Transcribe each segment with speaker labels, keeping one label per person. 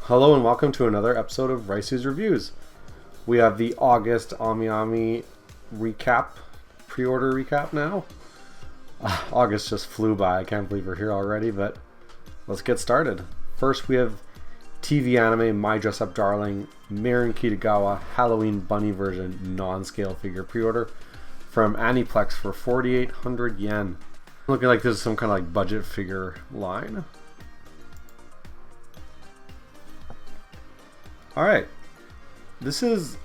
Speaker 1: Hello and welcome to another episode of Ricey's Reviews. We have the Augusr Amiami recap, pre-order recap now. August just flew by, I can't believe we're here already, but let's get started. First we have TV anime My Dress Up Darling Marin Kitagawa Halloween Bunny version non-scale figure pre-order from Aniplex for 4,800 yen. Looking like this is some kind of like budget figure line. Alright, this is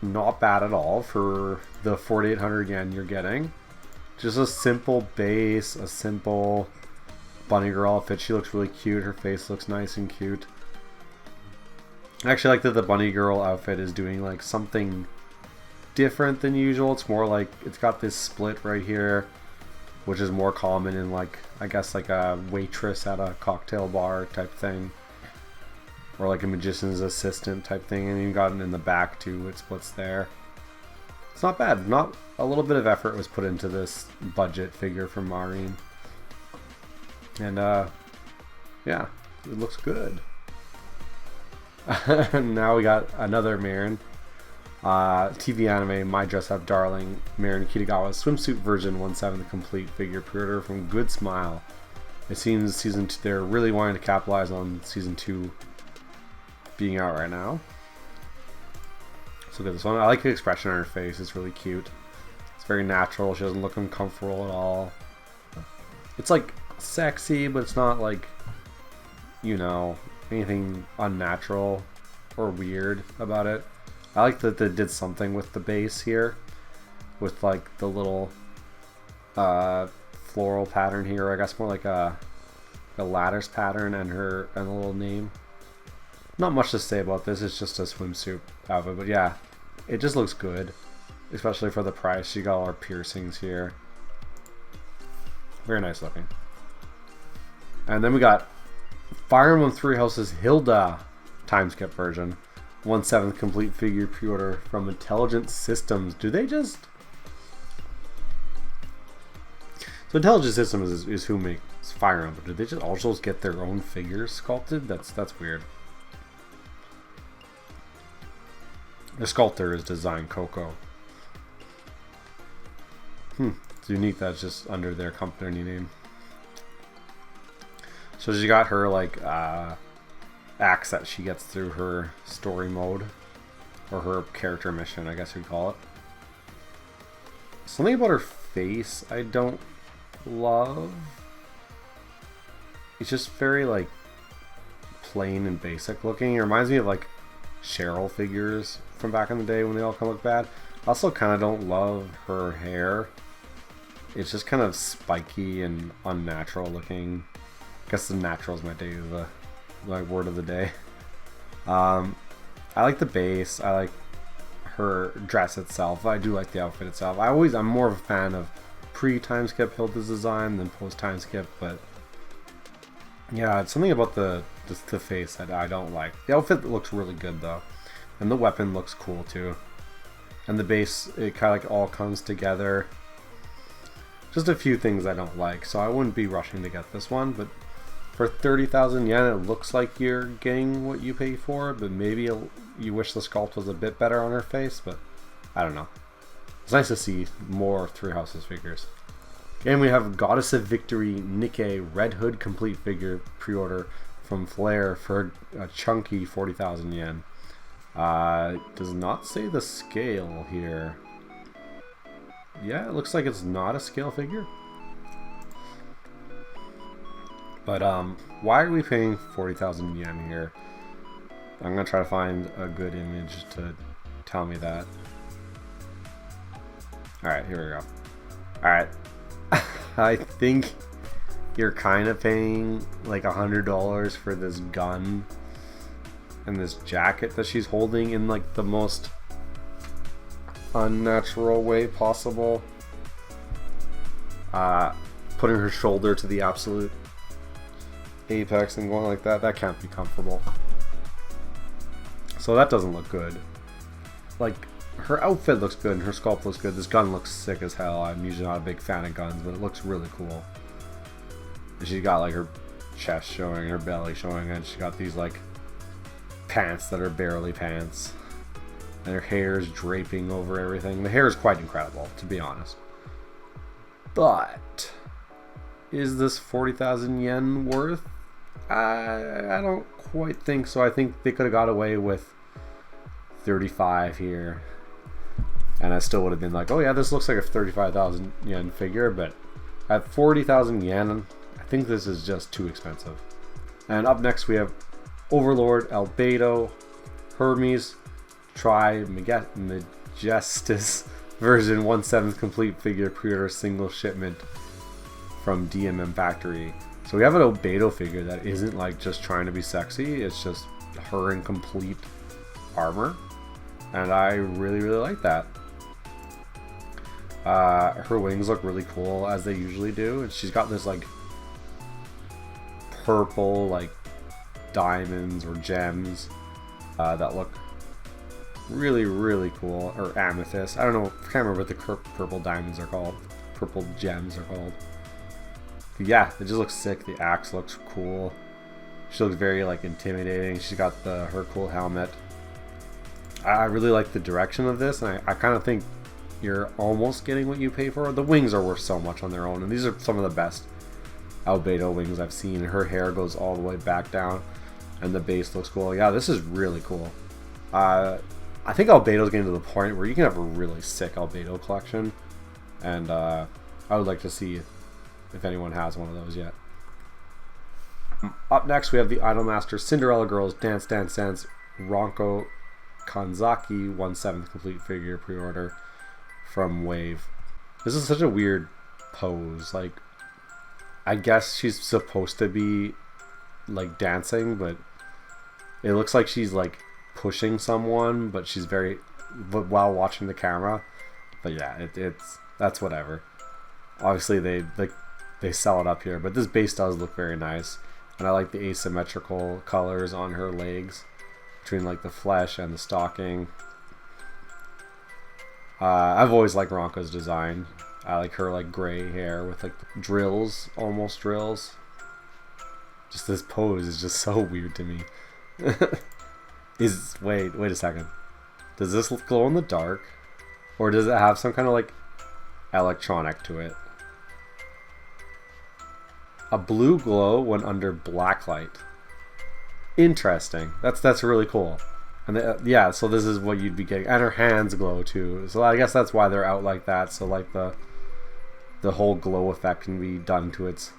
Speaker 1: not bad at all for the 4,800 yen you're getting. Just a simple base, a simple bunny girl outfit. She looks really cute, her face looks nice and cute. I actually like that the bunny girl outfit is doing like something different than usual. It's more like, it's got this split right here, which is more common in like, I guess like a waitress at a cocktail bar type thing. Or like a magician's assistant type thing, and you got it in the back too, it splits there. It's not bad. Not a little bit of effort was put into this budget figure from Marin. And yeah, it looks good. Now we got another Marin. TV anime My Dress Up Darling Marin Kitagawa swimsuit version 1/7 complete figure pre-order from Good Smile. It seems season 2, they're really wanting to capitalize on season 2 being out right now. So look at this one. I like the expression on her face. It's really cute. It's very natural. She doesn't look uncomfortable at all. It's like sexy, but it's not like, you know, anything unnatural or weird about it. I like that they did something with the base here, with like the little floral pattern here. I guess more like a lattice pattern and a little name. Not much to say about this, it's just a swimsuit outfit, but yeah, it just looks good, especially for the price. You got all our piercings here. Very nice looking. And then we got Fire Emblem Three Houses Hilda time skip version. 1/7 complete figure pre-order from Intelligent Systems. Do they just... So Intelligent Systems is who makes Fire Emblem. Do they just also get their own figures sculpted? That's weird. The sculptor is Design Coco. It's unique that's just under their company name. So she got her like axe that she gets through her story mode, or her character mission, I guess you'd call it. Something about her face I don't love. It's just very like plain and basic looking. It reminds me of like Cheryl figures from back in the day when they all kind of look bad. I also kind of don't love her hair. It's just kind of spiky and unnatural looking. I guess the natural is my word of the day. I like the base. I like her dress itself. I do like the outfit itself. I'm more of a fan of pre-time skip Hilda's design than post-time skip, but yeah, it's something about the face that I don't like. The outfit looks really good though, and the weapon looks cool too, and the base, it kind of like all comes together. Just a few things I don't like, so I wouldn't be rushing to get this one, but for 30,000 yen it looks like you're getting what you pay for, but maybe you wish the sculpt was a bit better on her face, but I don't know. It's nice to see more Three Houses figures. And we have Goddess of Victory Nikki Red Hood complete figure pre-order from Flare for a chunky 40,000 yen. Does not say the scale here. Yeah, it looks like it's not a scale figure. But why are we paying 40,000 yen here? I'm gonna try to find a good image to tell me that. Alright, here we go. Alright. I think you're kind of paying like $100 for this gun and this jacket that she's holding in like the most unnatural way possible. Putting her shoulder to the absolute apex and going like that can't be comfortable. So that doesn't look good. Like, her outfit looks good and her sculpt looks good. This gun looks sick as hell. I'm usually not a big fan of guns, but it looks really cool. And she's got like her chest showing, her belly showing, and she's got these like pants that are barely pants. And her hair is draping over everything. The hair is quite incredible, to be honest. But is this 40,000 yen worth? I don't quite think so. I think they could have got away with 35 here. And I still would have been like, oh yeah, this looks like a 35,000 yen figure. But at 40,000 yen, I think this is just too expensive. And up next we have Overlord, Albedo, Hermes, Majestus version 1/7 complete figure pre-order single shipment from DMM Factory. So we have an Albedo figure that isn't like just trying to be sexy, it's just her in complete armor, and I really like that. Her wings look really cool, as they usually do, and she's got this like purple like diamonds or gems that look really cool, or amethyst. I don't know, I can't remember what the purple diamonds are called, purple gems are called. But yeah, it just looks sick. The axe looks cool. She looks very like intimidating. She's got her cool helmet. I really like the direction of this, and I kind of think you're almost getting what you pay for. The wings are worth so much on their own, and these are some of the best Albedo wings I've seen. Her hair goes all the way back down, and the base looks cool. Yeah, this is really cool. I think Albedo's getting to the point where you can have a really sick Albedo collection, and I would like to see if anyone has one of those yet. Up next, we have the Idolmaster Cinderella Girls Dance Dance Dance Ronko Kanzaki 1/7 complete figure pre-order from Wave. This is such a weird pose. Like, I guess she's supposed to be like dancing, but it looks like she's like pushing someone, but she's while watching the camera. But yeah, that's whatever. Obviously they sell it up here, but this base does look very nice, and I like the asymmetrical colors on her legs between like the flesh and the stocking. I've always liked Ronko's design. I like her like gray hair with like drills, almost drills. Just this pose is just so weird to me. Wait a second. Does this glow in the dark? Or does it have some kind of like electronic to it? A blue glow when under black light. Interesting. That's really cool. And yeah, so this is what you'd be getting. And her hands glow too. So I guess that's why they're out like that. So like the whole glow effect can be done to its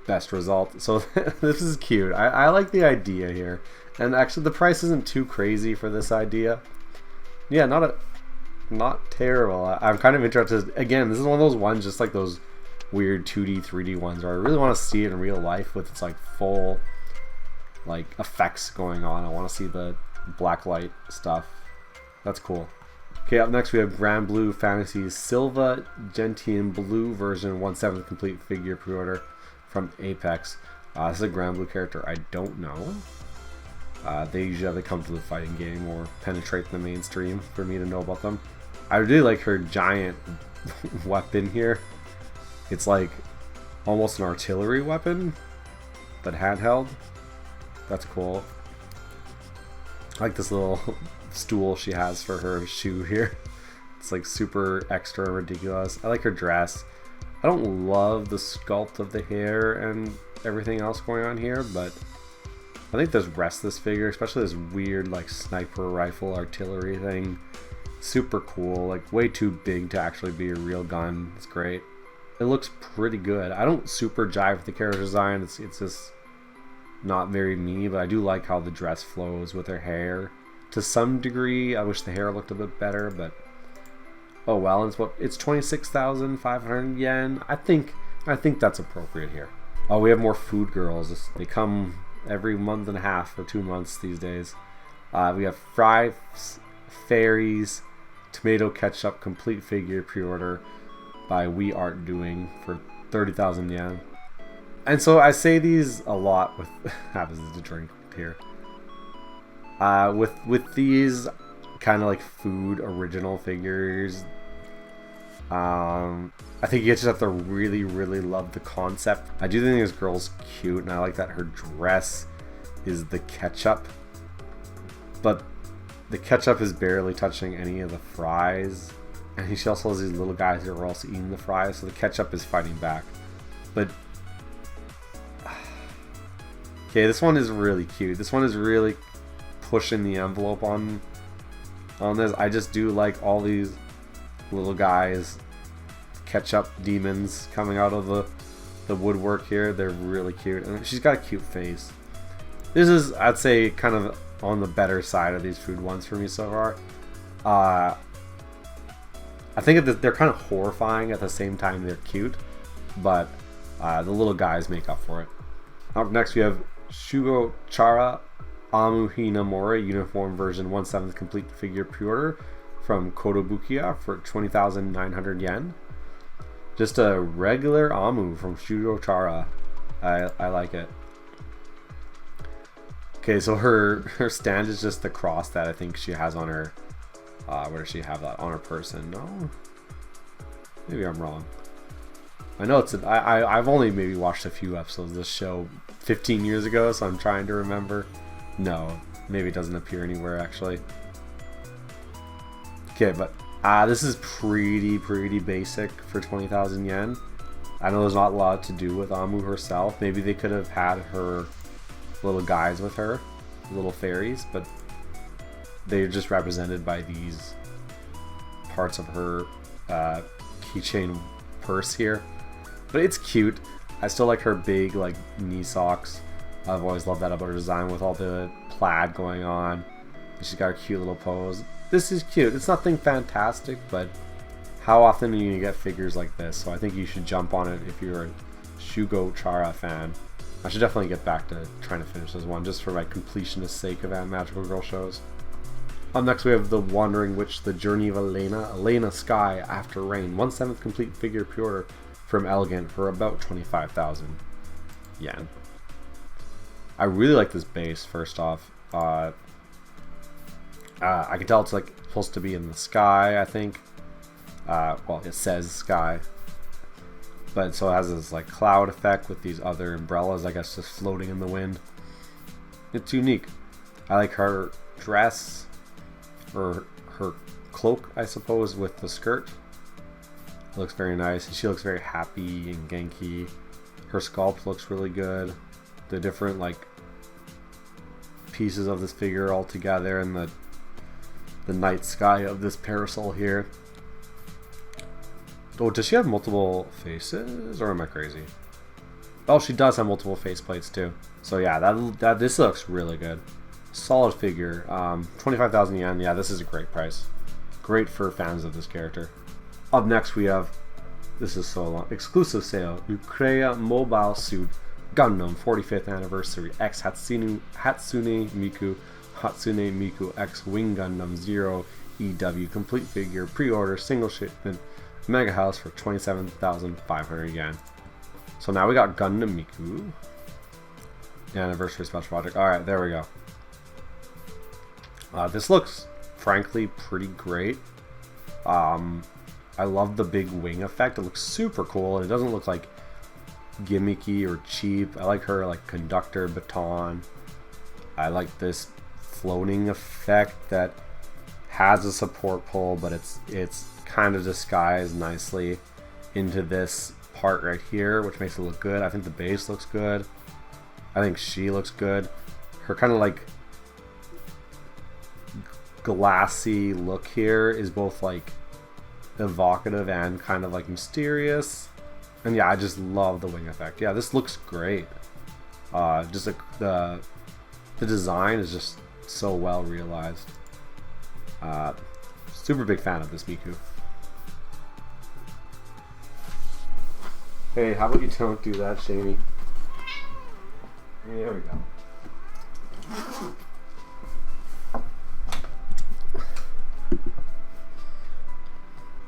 Speaker 1: best result. So this is cute. I like the idea here, and actually the price isn't too crazy for this idea. Yeah, not terrible. I'm kind of interested. Again, this is one of those ones, just like those weird 2D 3D ones, where I really want to see it in real life with its like full like effects going on. I want to see the black light stuff. That's cool. Okay, up next we have Grand Blue Fantasy Silva Gentian Blue version 1/7 complete figure pre-order from Apex. This is a Grand Blue character I don't know. They usually have to come to the fighting game or penetrate the mainstream for me to know about them. I really like her giant weapon here. It's like almost an artillery weapon, but handheld. That's cool. I like this little stool she has for her shoe here. It's like super extra ridiculous. I like her dress. I don't love the sculpt of the hair and everything else going on here, but I think the rest of this figure, especially this weird like sniper rifle artillery thing, super cool. Like way too big to actually be a real gun. It's great. It looks pretty good. I don't super jive with the character design. It's just not very me, but I do like how the dress flows with her hair to some degree. I wish the hair looked a bit better, but oh well. It's 26,500 yen. I think that's appropriate here. Oh, we have more food girls. They come every month and a half or 2 months these days. We have Fries, Fairies, Tomato Ketchup complete figure pre-order by We Art Doing for 30,000 yen. And so I say these a lot with happens to drink here. With these kind of like food original figures, I think you just have to really love the concept. I do think this girl's cute, and I like that her dress is the ketchup. But the ketchup is barely touching any of the fries. And she also has these little guys that are also eating the fries, so the ketchup is fighting back. But okay, this one is really cute. This one is really pushing the envelope on this. I just do like all these little guys, ketchup demons coming out of the woodwork here. They're really cute, and she's got a cute face. This is, I'd say, kind of on the better side of these food ones for me so far. I think they're kind of horrifying at the same time they're cute, but the little guys make up for it. Up next we have Shugo Chara Amuhina Mori Uniform Version 1/7 Complete Figure Pre-Order from Kotobukiya for 20,900 yen. Just a regular Amu from Shugo Chara. I like it. Okay, so her stand is just the cross that I think she has on her. Where does she have that? On her person? No? Maybe I'm wrong. I know it's I've only maybe watched a few episodes of this show 15 years ago, so I'm trying to remember. No, maybe it doesn't appear anywhere actually. Okay, but this is pretty basic for 20,000 yen. I know there's not a lot to do with Amu herself. Maybe they could have had her little guys with her, little fairies, but they're just represented by these parts of her keychain purse here. But it's cute. I still like her big like knee socks. I've always loved that about her design with all the plaid going on. She's got a cute little pose. This is cute. It's nothing fantastic, but how often are you gonna get figures like this? So I think you should jump on it if you're a Shugo Chara fan. I should definitely get back to trying to finish this one just for my completionist sake of Magical Girl shows. Up next we have The Wandering Witch, The Journey of Elena Sky After Rain, 1/7 Complete Figure Pre-Order from Elegant for about 25,000 yen. I really like this base, first off. I can tell it's like supposed to be in the sky, I think. Well, it says sky. But so it has this like cloud effect with these other umbrellas, I guess, just floating in the wind. It's unique. I like her dress, or her cloak, I suppose, with the skirt. It looks very nice. She looks very happy and Genki. Her sculpt looks really good. The different like pieces of this figure all together, and the night sky of this parasol here. Oh, does she have multiple faces, or am I crazy? Oh, she does have multiple faceplates too. So yeah, this looks really good. Solid figure. 25,000 yen. Yeah, this is a great price. Great for fans of this character. Up next we have, this is so long, exclusive sale, Ukreya Mobile Suit Gundam 45th Anniversary X Hatsune Miku X Wing Gundam 0 EW Complete Figure Pre-Order Single Shipment Mega House for 27,500 yen. So now we got Gundam Miku Anniversary Special Project. Alright, there we go. This looks, frankly, pretty great. I love the big wing effect. It looks super cool, and it doesn't look like gimmicky or cheap. I like her like conductor baton. I like this floating effect that has a support pole, but it's kind of disguised nicely into this part right here, which makes it look good. I think the base looks good. I think she looks good. Her kind of like glassy look here is both like evocative and kind of like mysterious. And yeah, I just love the wing effect. Yeah, this looks great. Just the design is just so well realized. Super big fan of this Miku. Hey, how about you don't do that, Shamey? There we go.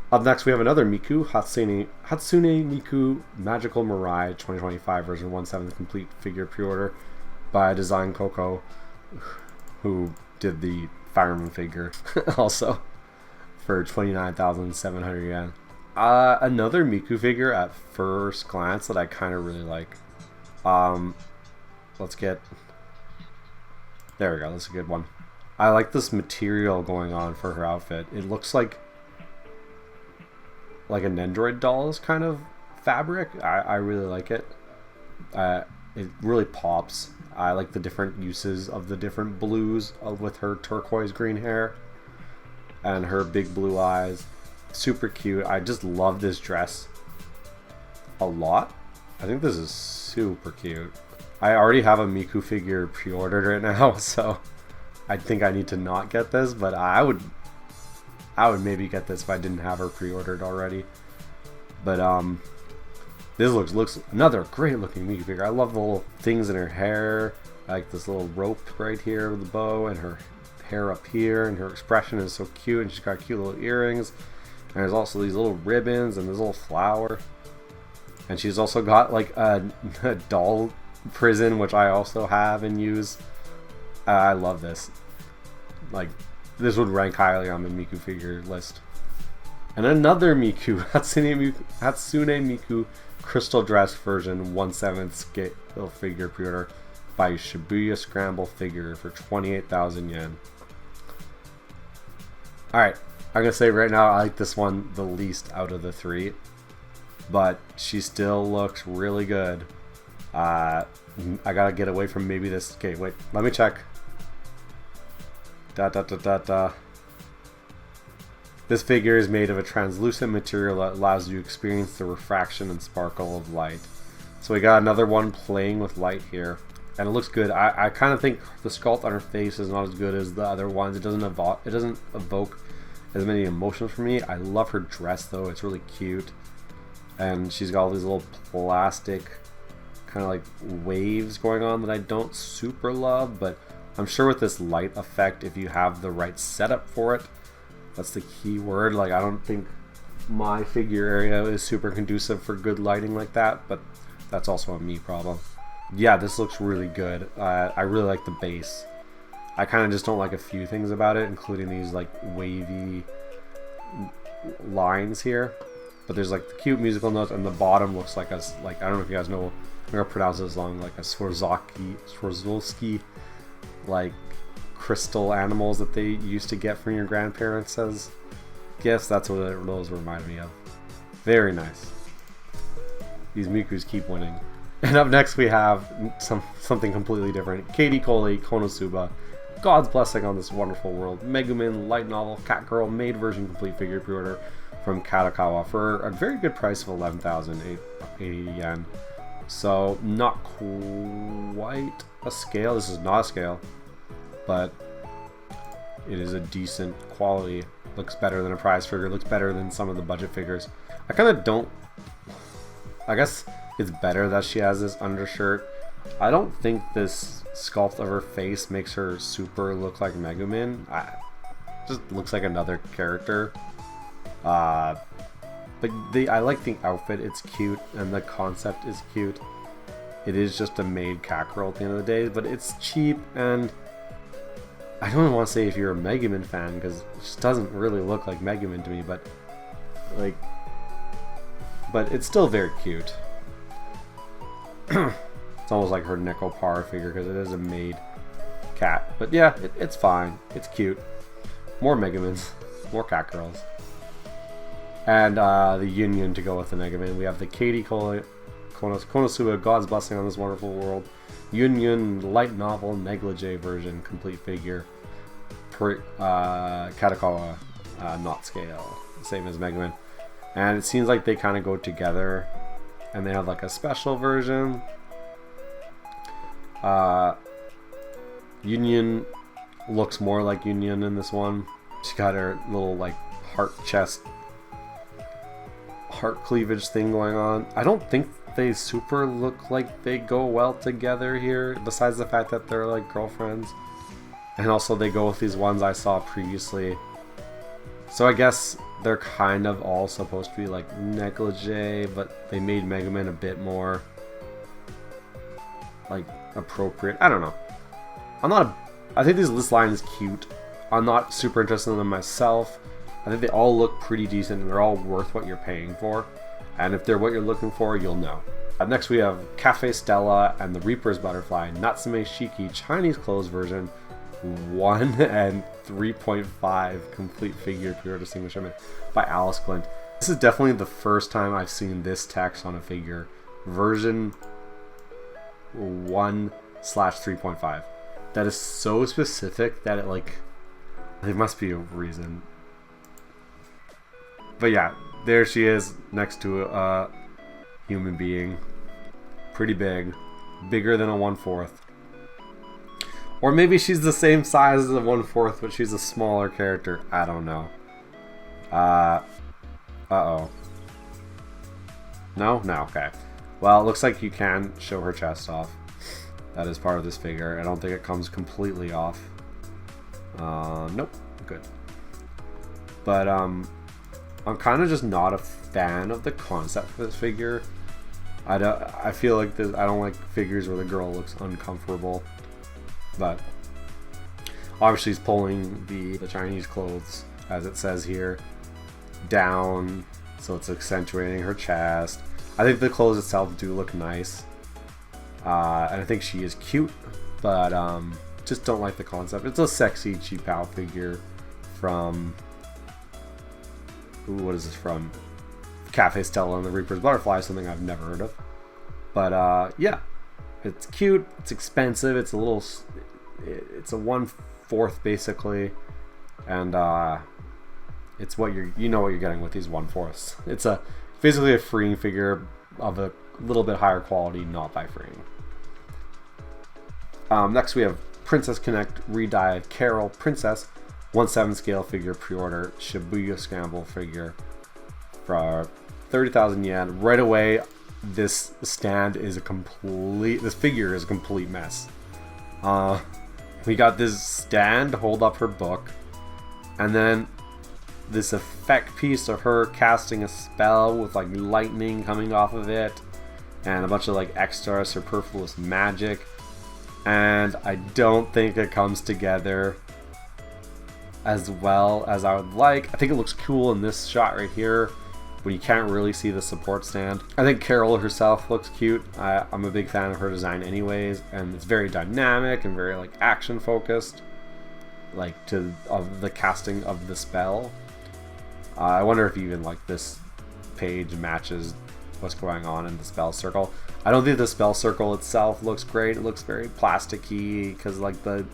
Speaker 1: Up next we have another Miku, Hatsune Miku Magical Mirai 2025 version 1/7 Complete Figure Pre-Order by Design Coco, who did the fireman figure also, for 29,700 yen. Another Miku figure at first glance that I kind of really like. Let's get There we go. That's a good one. I like this material going on for her outfit. It looks like an Android doll's kind of fabric. I really like it. It really pops. I like the different uses of the different blues with her turquoise green hair and her big blue eyes. Super cute. I just love this dress a lot. I think this is super cute. I already have a Miku figure pre-ordered right now, so I think I need to not get this, but I would maybe get this if I didn't have her pre-ordered already. But this looks another great looking Miku figure. I love the little things in her hair. I like this little rope right here with the bow and her hair up here, and her expression is so cute, and she's got cute little earrings. And there's also these little ribbons and this little flower. And she's also got like a doll prison, which I also have and use. I love this. Like, this would rank highly on the Miku figure list. And another Miku, Hatsune Miku Crystal Dress version 1/7 scale figure pre-order by Shibuya Scramble Figure for 28,000 yen. Alright, I'm gonna say right now I like this one the least out of the three, but she still looks really good. I gotta get away from maybe this. Okay, wait, let me check. This figure is made of a translucent material that allows you to experience the refraction and sparkle of light. So we got another one playing with light here, and it looks good. I kind of think the sculpt on her face is not as good as the other ones. It doesn't evoke as many emotions for me. I love her dress though. It's really cute, and she's got all these little plastic kind of like waves going on that I don't super love, but I'm sure with this light effect, if you have the right setup for it, that's the key word. Like, I don't think my figure area is super conducive for good lighting like that, but that's also a me problem. Yeah, this looks really good. I really like the base. I kind of just don't like a few things about it, including these like wavy lines here. But there's like the cute musical notes, and the bottom looks like I don't know if you guys know, I'm gonna pronounce this wrong, like a Swarovski like crystal animals that they used to get from your grandparents as gifts. That's what those remind me of. Very nice. These Mikus keep winning. And up next we have something completely different. Katie Coley, Konosuba, God's Blessing on This Wonderful World, Megumin light novel, Catgirl made version complete figure pre-order from Kadokawa for a very good price of 11,080 yen. So not quite a scale. This is not a scale, but it is a decent quality. Looks better than a prize figure. Looks better than some of the budget figures. I kind of don't. I guess it's better that she has this undershirt. I don't think this sculpt of her face makes her super look like Megumin. Just looks like another character. But I like the outfit. It's cute, and the concept is cute. It is just a made Catgirl at the end of the day, but it's cheap, and I don't even want to say if you're a Megumin fan, because it just doesn't really look like Megumin to me, but it's still very cute. It's almost like her Neko Par figure, because it is a made cat. But yeah, it's fine. It's cute. More Megumins. More Catgirls. And the Union to go with the Megumin. We have the Katie Konosuba, God's Blessing on This Wonderful World, Union light novel negligee version complete figure. Kadokawa not scale. Same as Megumin. And it seems like they kind of go together. And they have like a special version. Union looks more like Union in this one. She's got her little like heart cleavage thing going on. I don't think they super look like they go well together here, besides the fact that they're like girlfriends. And also they go with these ones I saw previously. So I guess they're kind of all supposed to be like negligee, but they made Megumin a bit more like appropriate. I don't know. I think this line is cute. I'm not super interested in them myself. I think they all look pretty decent, and they're all worth what you're paying for. And if they're what you're looking for, you'll know. Up next we have Cafe Stella and the Reaper's Butterfly Natsume Shiki Chinese clothes version 1 and 3.5 complete figure pre-order single shipment by Alice Clint. This is definitely the first time I've seen this text on a figure. Version 1/3.5. That is so specific that it like, there must be a reason. But yeah, there she is next to a human being. Pretty big. Bigger than a 1/4. Or maybe she's the same size as a 1/4, but she's a smaller character. I don't know. Uh-oh. No? No, okay. Well, it looks like you can show her chest off. That is part of this figure. I don't think it comes completely off. Nope. Good. But, I'm kind of just not a fan of the concept for this figure. I feel like I don't like figures where the girl looks uncomfortable. But obviously she's pulling the Chinese clothes, as it says here, down, so it's accentuating her chest. I think the clothes itself do look nice, and I think she is cute, but just don't like the concept. It's a sexy cheap out figure from, what is this from? Cafe Stella and the Reaper's Butterfly, something I've never heard of. But yeah, it's cute, it's expensive, it's a little, it's a 1/4 basically, and it's what you know what you're getting with these 1/4s. It's basically a freeing figure of a little bit higher quality, not by freeing. Next we have Princess Connect Re-Dyed Carol Princess 1/7 scale figure pre-order Shibuya Scramble figure for 30,000 yen. Right away, this stand is this figure is a complete mess. We got this stand hold up her book, and then this effect piece of her casting a spell with like lightning coming off of it, and a bunch of like extra superfluous magic, and I don't think it comes together as well as I would like. I think it looks cool in this shot right here, but you can't really see the support stand. I think Carol herself looks cute. I'm a big fan of her design anyways, and it's very dynamic and very like action focused, like of the casting of the spell. I wonder if even like this page matches what's going on in the spell circle. I don't think the spell circle itself looks great. It looks very plasticky because like the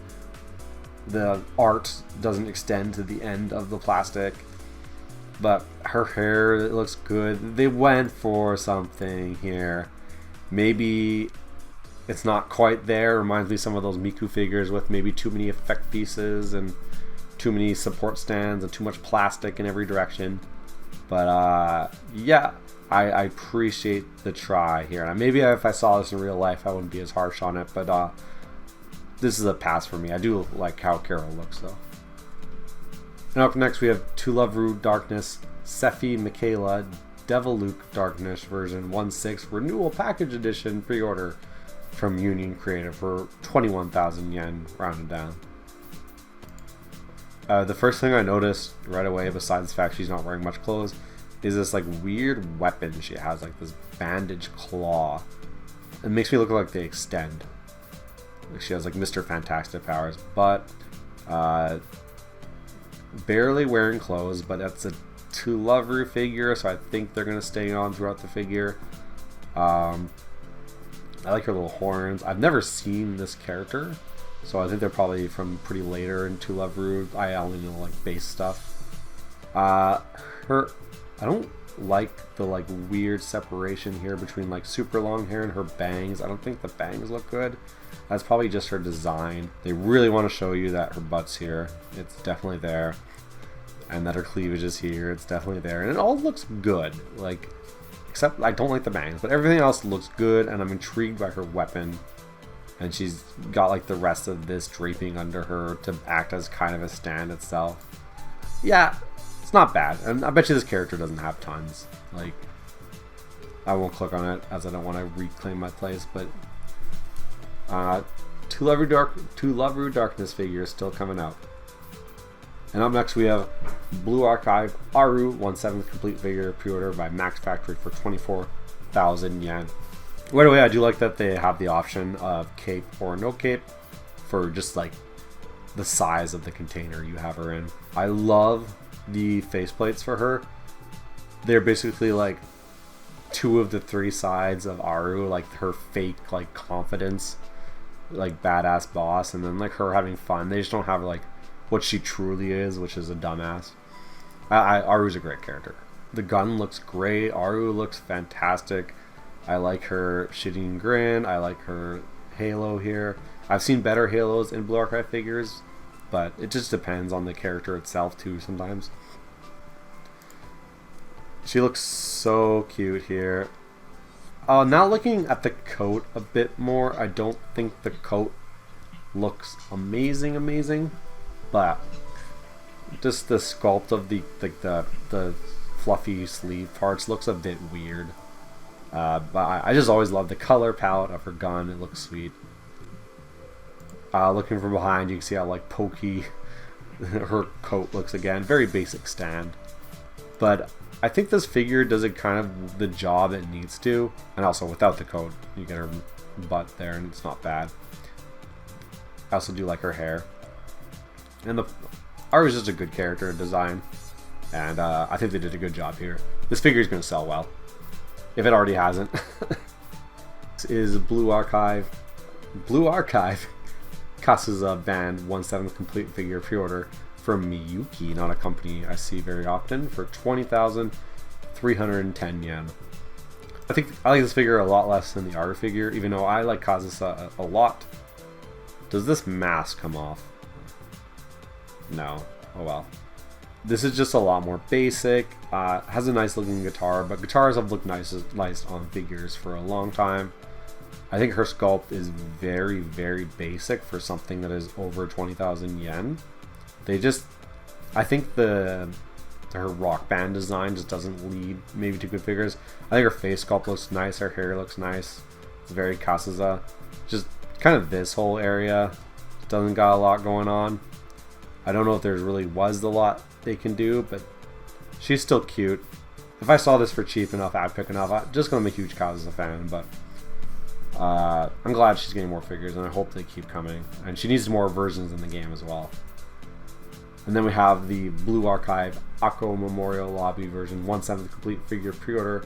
Speaker 1: art doesn't extend to the end of the plastic. But her hair, it looks good. They went for something here. Maybe it's not quite there. Reminds me of some of those Miku figures with maybe too many effect pieces and too many support stands and too much plastic in every direction. But yeah, I appreciate the try here. And maybe if I saw this in real life, I wouldn't be as harsh on it. But this is a pass for me. I do like how Carol looks though. And up next we have To Love Ru Darkness Sephi Michaela Devil Luke Darkness version 1/6 Renewal Package Edition pre-order from Union Creative for 21,000 yen rounded down. The first thing I noticed right away, besides the fact she's not wearing much clothes, is this like weird weapon she has, like this bandage claw. It makes me look like they extend. Like she has like Mr. Fantastic powers, but barely wearing clothes. But that's a To Love Ru figure, so I think they're gonna stay on throughout the figure. I like her little horns. I've never seen this character, so I think they're probably from pretty later in To Love Ru. I only know like base stuff. I don't like the like weird separation here between like super long hair and her bangs. I don't think the bangs look good. That's probably just her design. They really want to show you that her butt's here. It's definitely there. And that her cleavage is here. It's definitely there. And it all looks good. Like, except I don't like the bangs, but everything else looks good, and I'm intrigued by her weapon. And she's got like the rest of this draping under her to act as kind of a stand itself. Yeah, it's not bad. And I bet you this character doesn't have tons. Like, I won't click on it as I don't want to reclaim my place, but To Love Ru Darkness figure is still coming out. And up next we have Blue Archive Aru 1/7 complete figure pre-order by Max Factory for 24,000 yen. Right away, I do like that they have the option of cape or no cape for just like the size of the container you have her in. I love the faceplates for her. They're basically like 2 of the 3 sides of Aru, like her fake like confidence, like badass boss, and then like her having fun. They just don't have like what she truly is, which is a dumbass. Aru's a great character. The gun looks great. Aru looks fantastic. I like her shitting grin. I like her halo here. I've seen better halos in Blue Archive figures, but it just depends on the character itself too sometimes. She looks so cute here. Now looking at the coat a bit more, I don't think the coat looks amazing, but just the sculpt of the fluffy sleeve parts looks a bit weird. But I just always love the color palette of her gun. It looks sweet. Looking from behind, you can see how like pokey her coat looks again. Very basic stand. But I think this figure does it kind of the job it needs to. And also without the coat, you get her butt there and it's not bad. I also do like her hair. And the art is just a good character design. And I think they did a good job here. This figure is going to sell well. If it already hasn't. This is Blue Archive. Blue Archive Kasuza Band 1/7 complete figure pre-order from Miyuki, not a company I see very often, for 20,310 yen. I like this figure a lot less than the Aru figure, even though I like Kazusa a lot. Does this mask come off? No. Oh well. This is just a lot more basic. Has a nice looking guitar, but guitars have looked nice on figures for a long time. I think her sculpt is very basic for something that is over 20,000 yen. I think her rock band design just doesn't lead maybe to good figures. I think her face sculpt looks nice, her hair looks nice. It's very Kasuza. Just kind of this whole area doesn't got a lot going on. I don't know if there really was a lot they can do, but she's still cute. If I saw this for cheap enough, I'd pick enough. I'm just gonna be a huge Kazusa fan, but I'm glad she's getting more figures, and I hope they keep coming. And she needs more versions in the game as well. And then we have the Blue Archive Akko Memorial Lobby version 1/7 complete figure pre-order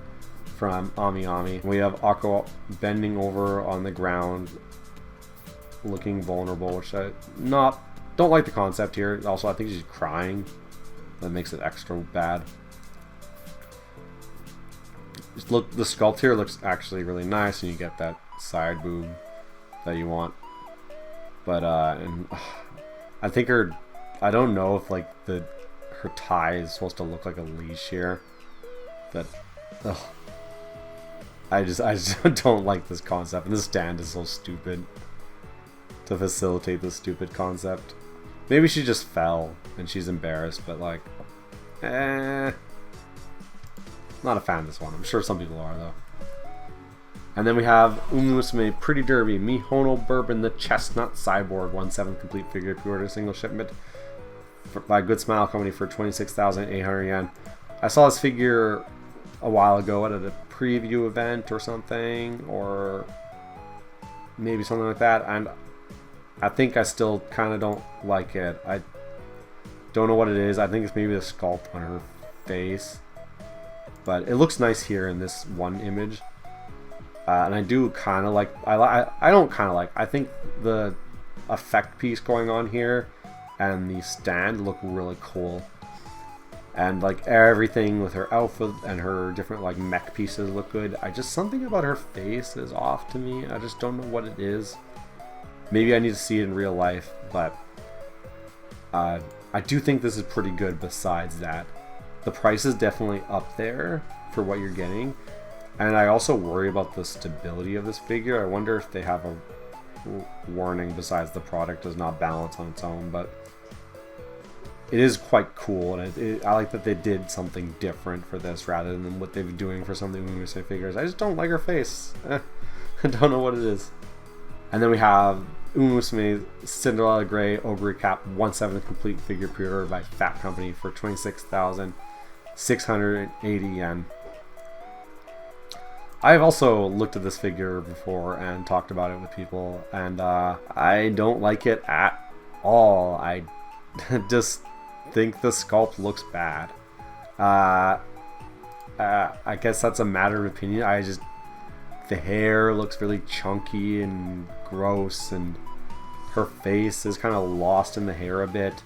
Speaker 1: from Amiami. We have Akko bending over on the ground, looking vulnerable, which I don't like the concept here. Also, I think she's crying. That makes it extra bad. Just look, the sculpt here looks actually really nice, and you get that side boob that you want. But I think I don't know if like her tie is supposed to look like a leash here. But I just don't like this concept, and this stand is so stupid to facilitate this stupid concept. Maybe she just fell and she's embarrassed, but like, not a fan of this one. I'm sure some people are though. And then we have Umusume Pretty Derby Mihono Bourbon the Chestnut Cyborg 1/7 complete figure pre-order single shipment by Good Smile Company for 26,800 yen. I saw this figure a while ago at a preview event or something, or maybe something like that, and I think I still kind of don't like it. I don't know what it is. I think it's maybe the sculpt on her face, but it looks nice here in this one image. And I do kind of like. I don't kind of like. I think the effect piece going on here and the stand look really cool. And like everything with her outfit and her different like mech pieces look good. Something about her face is off to me. I just don't know what it is. Maybe I need to see it in real life, but I do think this is pretty good. Besides that, the price is definitely up there for what you're getting, and I also worry about the stability of this figure. I wonder if they have a warning besides the product does not balance on its own, but it is quite cool, and I like that they did something different for this rather than what they've been doing for some of the Umusume figures. I just don't like her face. I don't know what it is. And then we have Umusume Cinderella Grey Ogre Cap 1/7 complete figure pre-order by Fat Company for 26,680 yen. I've also looked at this figure before and talked about it with people, and I don't like it at all, I just think the sculpt looks bad. I guess that's a matter of opinion. The hair looks really chunky and gross, and her face is kind of lost in the hair a bit.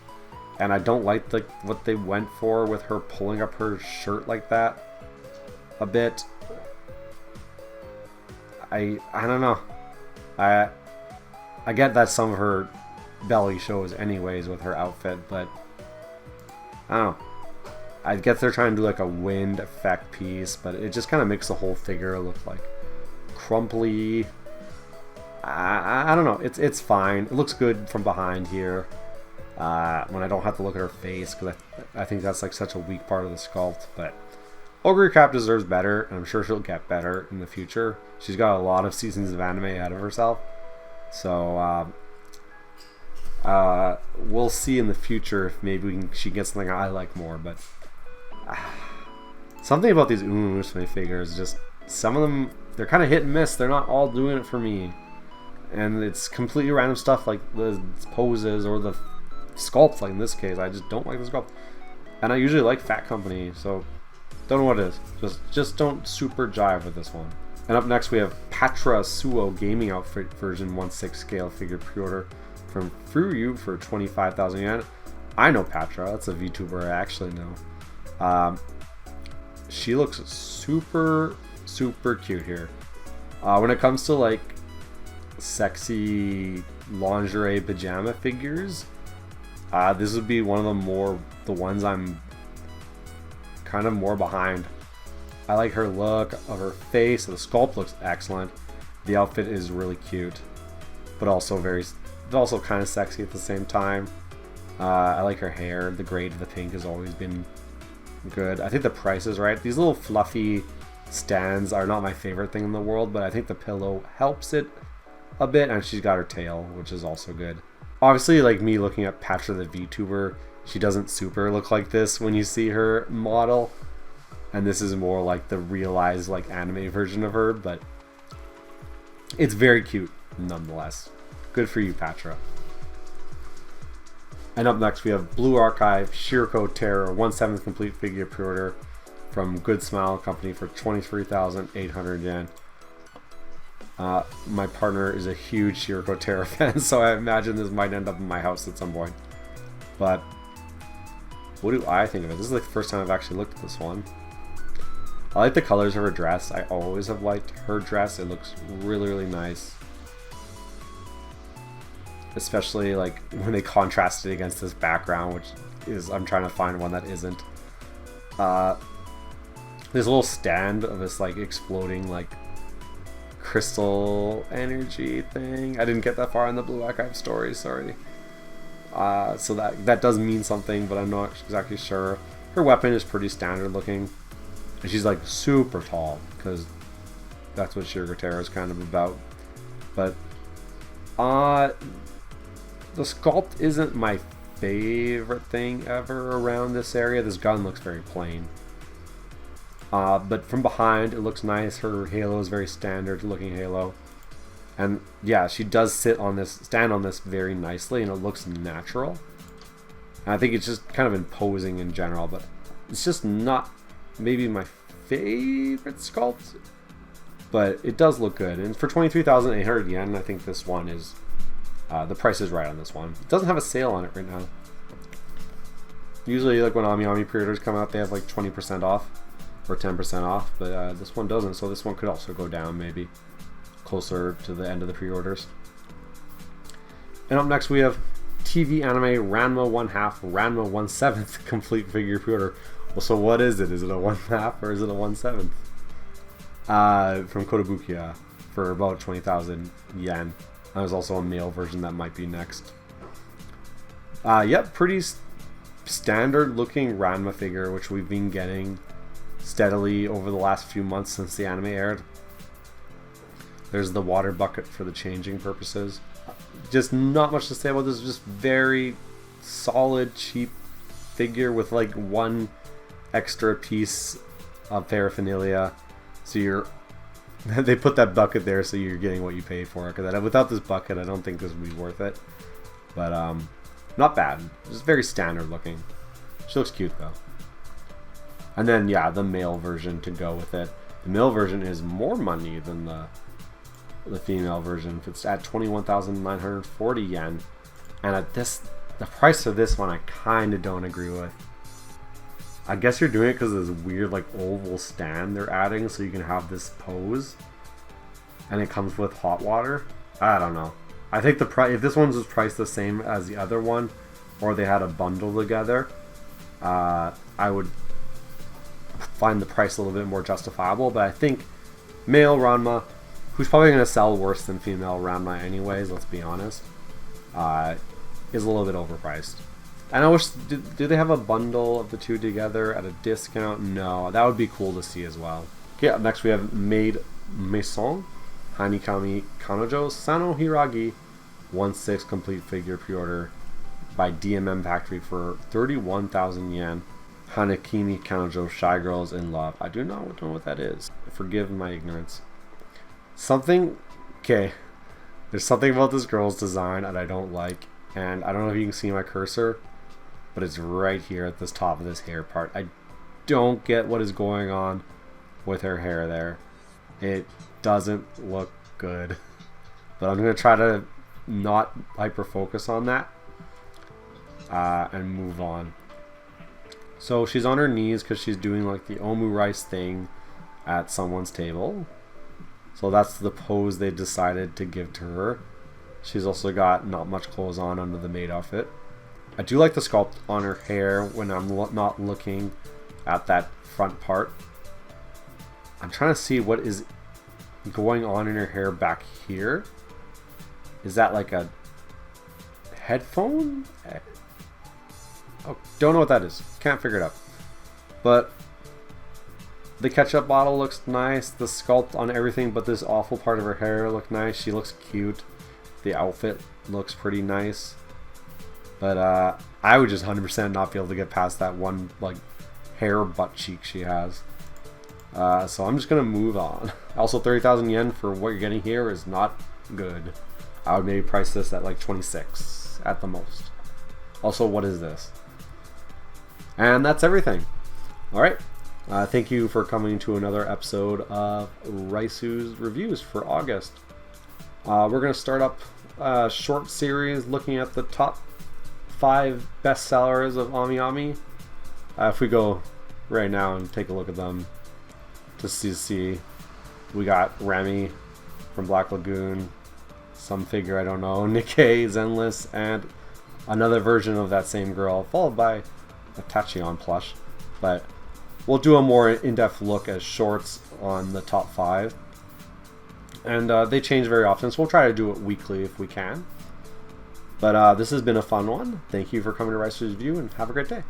Speaker 1: And I don't like what they went for with her pulling up her shirt like that a bit. I don't know. I get that some of her belly shows anyways with her outfit, but I don't know. I guess they're trying to do like a wind effect piece, but it just kind of makes the whole figure look like crumply. I don't know. It's fine. It looks good from behind here. When I don't have to look at her face, because I think that's like such a weak part of the sculpt. But Augusr Cap deserves better, and I'm sure she'll get better in the future. She's got a lot of seasons of anime ahead of herself, so we'll see in the future if maybe she gets something I like more. But something about these Umamusume figures, just some of them, they're kind of hit and miss. They're not all doing it for me, and it's completely random stuff like the poses or the sculpt. Like in this case, I just don't like the sculpt, and I usually like Fat Company, so don't know what it is. Just don't super jive with this one. And up next we have Patra Suo Gaming Outfit version 1/6 scale figure pre-order from Furyu for 25,000 yen. I know Patra, that's a VTuber I actually know. She looks super cute here. When it comes to like sexy lingerie pajama figures, this would be one of the ones I'm kind of more behind. I like her look of her face. The sculpt looks excellent. The outfit is really cute, but also kind of sexy at the same time. I like her hair. The grade of the pink has always been good. I think the price is right. These little fluffy stands are not my favorite thing in the world, but I think the pillow helps it a bit, and she's got her tail, which is also good. Obviously, like me looking at Patra the VTuber, she doesn't super look like this when you see her model, and this is more like the realized like anime version of her, but it's very cute nonetheless. Good for you, Patra. And up next we have Blue Archive Shiroko Terror 1/7 complete figure pre-order from Good Smile Company for 23,800 yen. My partner is a huge Shiroko Terror fan, so I imagine this might end up in my house at some point. But what do I think of it? This is like the first time I've actually looked at this one. I like the colors of her dress. I always have liked her dress. It looks really nice. Especially like when they contrast it against this background, which is, I'm trying to find one that isn't. This little stand of this like exploding like crystal energy thing. I didn't get that far in the Blue Archive story, sorry. So that does mean something, but I'm not exactly sure. Her weapon is pretty standard looking. And she's like super tall, because that's what Shiroko Terror is kind of about. But the sculpt isn't my favorite thing ever around this area. This gun looks very plain. But from behind, it looks nice. Her halo is very standard looking halo. And yeah, she does stand on this very nicely, and it looks natural. And I think it's just kind of imposing in general, but it's just not maybe my favorite sculpt. But it does look good. And for 23,800 yen, I think this one is, the price is right on this one. It doesn't have a sale on it right now. Usually like when Amiami pre-orders come out, they have like 20% off. Or 10% off, but this one doesn't, so this one could also go down maybe closer to the end of the pre-orders. And up next we have TV anime Ranma 1/2 Ranma 1/7 complete figure pre-order. Well, so what is it? Is it a 1/2 or is it a 1/7? From Kotobukiya for about 20,000 yen. There's also a male version that might be next. Yep, pretty standard looking Ranma figure, which we've been getting steadily over the last few months since the anime aired. There's the water bucket for the changing purposes. Just not much to say about this. Just very solid, cheap figure with like one extra piece of paraphernalia. So they put that bucket there so you're getting what you pay for. Because without this bucket, I don't think this would be worth it. But Not bad. Just very standard looking. She looks cute though. And then yeah, the male version to go with it. The male version is more money than the female version. It's at 21,940 yen. And at this, the price of this one I kind of don't agree with. I guess you're doing it because of this weird like oval stand they're adding so you can have this pose. And it comes with hot water. I don't know. I think the price, if this one was priced the same as the other one, or they had a bundle together, I would find the price a little bit more justifiable. But I think male Ranma, who's probably going to sell worse than female Ranma anyways, let's be honest, is a little bit overpriced. And I wish, do they have a bundle of the two together at a discount? No, that would be cool to see as well. Okay, up next we have Maid Maison Hanikami Kanojo Sano Hiragi 1/6 complete figure pre-order by DMM Factory for 31,000 yen. Hanakimi Kanojo Shy Girls in Love. I do not know what that is. Forgive my ignorance. Okay, there's something about this girl's design that I don't like, and I don't know if you can see my cursor, but it's right here at this top of this hair part. I don't get what is going on with her hair there. It doesn't look good, but I'm going to try to not hyper focus on that and move on. So she's on her knees because she's doing like the omu rice thing at someone's table. So that's the pose they decided to give to her. She's also got not much clothes on under the maid outfit. I do like the sculpt on her hair when I'm not looking at that front part. I'm trying to see what is going on in her hair back here. Is that like a headphone? Oh, don't know what that is. Can't figure it out. But the ketchup bottle looks nice. The sculpt on everything but this awful part of her hair looked nice. She looks cute. The outfit looks pretty nice. But I would just 100% not be able to get past that one like hair butt cheek she has. So I'm just going to move on. Also, 30,000 yen for what you're getting here is not good. I would maybe price this at like 26 at the most. Also, what is this? And that's everything. Alright. Thank you for coming to another episode of Raisu's Reviews for August. We're going to start up a short series looking at the top 5 bestsellers of Amiami. If we go right now and take a look at them, just to see, we got Remy from Black Lagoon, some figure I don't know, Nikki, Zenless, and another version of that same girl, followed by a Tachyon plush. But we'll do a more in-depth look as shorts on the top 5. And they change very often, so we'll try to do it weekly if we can. But this has been a fun one. Thank you for coming to Raisu's Review, and have a great day.